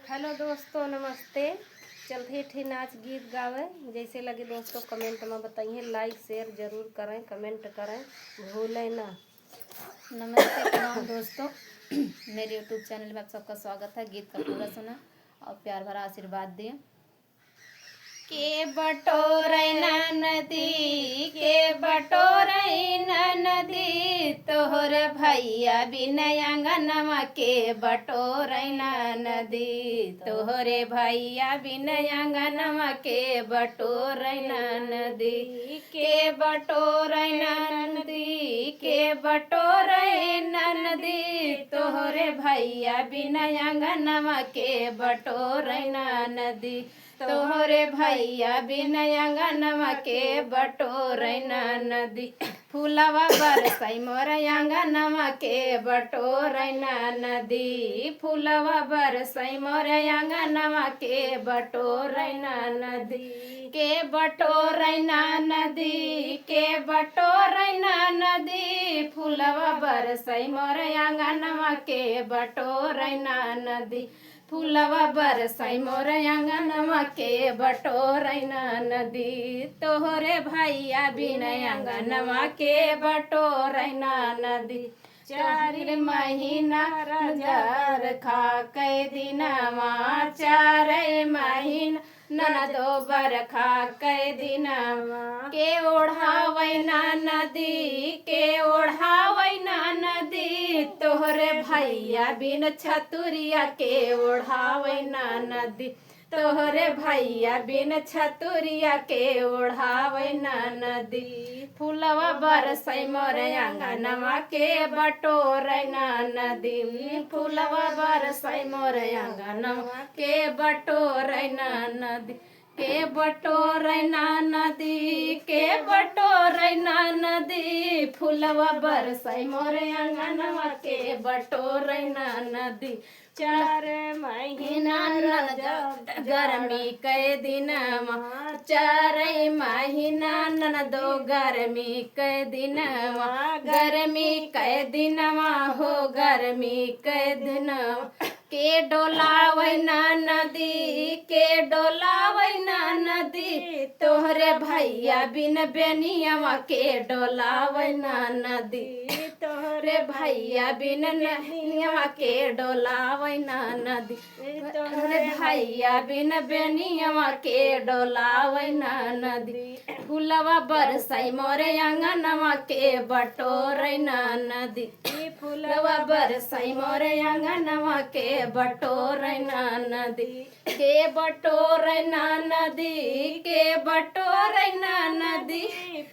Hello दोस्तों, नमस्ते। चलते थे नाच गीत गावे। जैसे लगे दोस्तों कमेंट में बताइए, लाइक शेयर जरूर करें, कमेंट करें, भूलें ना। नमस्ते तमाम दोस्तों, मेरे यूट्यूब चैनल में आप सबका स्वागत है। गीत का पूरा सुना और प्यार भरा आशीर्वाद दिए। के बटोरैना नदी, के बटोरैना नदी, तोहर भैया बिनय अंगनमा के बटोरैना नदी, तोहरे भैया बिनय अंगनमा के बटोरैना नदी, के बटोरैना नदी, के बटोरैना नदी, तोहरे भैया बिनय अंगनमा के बटोरैना नदी, तोहरे भैया बिनय अंगनमा के बटोरैना नदी, फूलवा बरसै मोर अंगनमा के बटोरैना नदी, फूलवा बरसै मोर अंगनमा के बटोरैना नदी, के बटोरैना नदी, के बटोरैना नदी, फूलवा बरसै मोर अंगनमा के बटोरैना नदी, फूलवा बरसै मोर अंगनमा के बटोरैना नदी, तोहरे भैया बिनय अंगनमा के बटोरैना नदी, चार महीना रजार खा कै दिनमा, चार महीना ननदो बरखा कै दिनमा, के ओढ़ावैना नदी, के ओढ़ावैना नदी, तोहरे भैया बिन छतुरिया के ओढ़ावैना नदी, तोहरे भैया बिन छतुरिया के ओढ़ावैना नदी, फूलवा बरसै मोर अंगनमा के बटोरैना नदी, फूलवा बरसै मोर अंगनमा के बटोरैना नदी, के बटोरैना नदी, के बटोरैना नदी, फूलवा बरसै मोर अंगनमा के बटोरैना नदी, चार महीना गर्मी कै दिनमा, चार महीना ननदो गर्मी कै दिनमा, गर्मी कै दिनमा हो गर्मी कै दिनमा, के डोलावैना नदी, के डोलावैना नदी, तोहरे भैया बिन बेनियवा के डोलावैना नदी, तोहरे भैया बिन बेनियवा के डोलावैना नदी, तोहरे भैया बिन बेनियवा के डोलावैना नदी, फूलवा बरसै मोर अंगनमा के बटोरैना नदी, फूलवा बरसै मोर अंगनमा के बटोरैना नदी, के बटोरैना नदी, के बटोरैना नदी,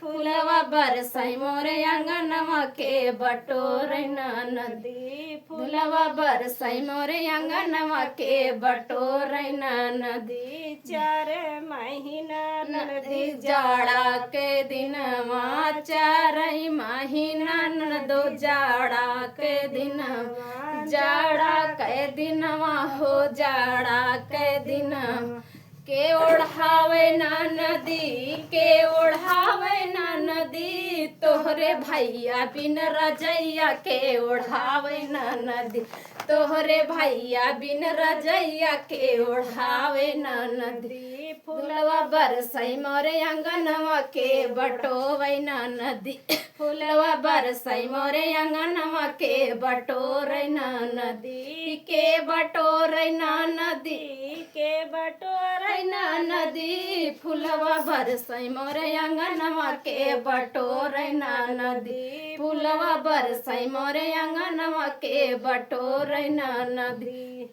फूलवा बरसै मोर अंगनमा के बटोरैना नदी, फूलवा बरसै मोर अंगनमा के बटोरैना नदी, चार महीना नदी जाड़ा के दिनमा, चार महीना नदो जाड़ा के दिनमा, जाड़ा के दिनमा हो जाड़ा के दिनमा, के ओढ़ावैना नदी, के ओढ़ावैना नदी, तोहरे भैया बिन रजैया के ओढ़ावैना नदी, तोहरे भैया बिन रजैया के ओढ़ावैना नदी, फूलवा बरसै मोर अंगनमा के बटोरैना नदी, फूलवा बरसै मोर अंगनमा के बटोरैना नदी, के बटोरैना नदी, के बटोरैना नदी, फूलवा बरसै मोर अंगनमा के बटोरैना नदी, फूलवा बरसै मोर अंगनमा के बटोरैना नदी।